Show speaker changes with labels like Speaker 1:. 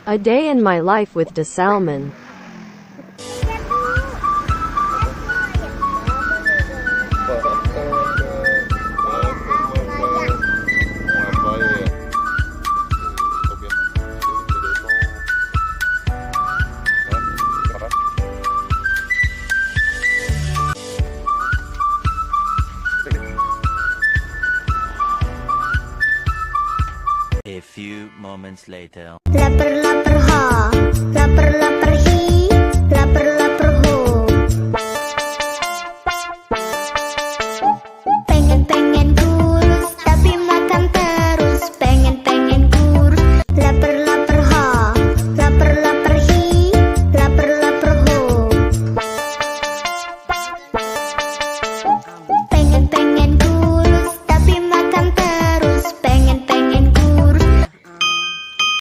Speaker 1: A day in my life with Desalman.
Speaker 2: A few moments later.
Speaker 3: Lapar lapar ha, lapar lapar hi.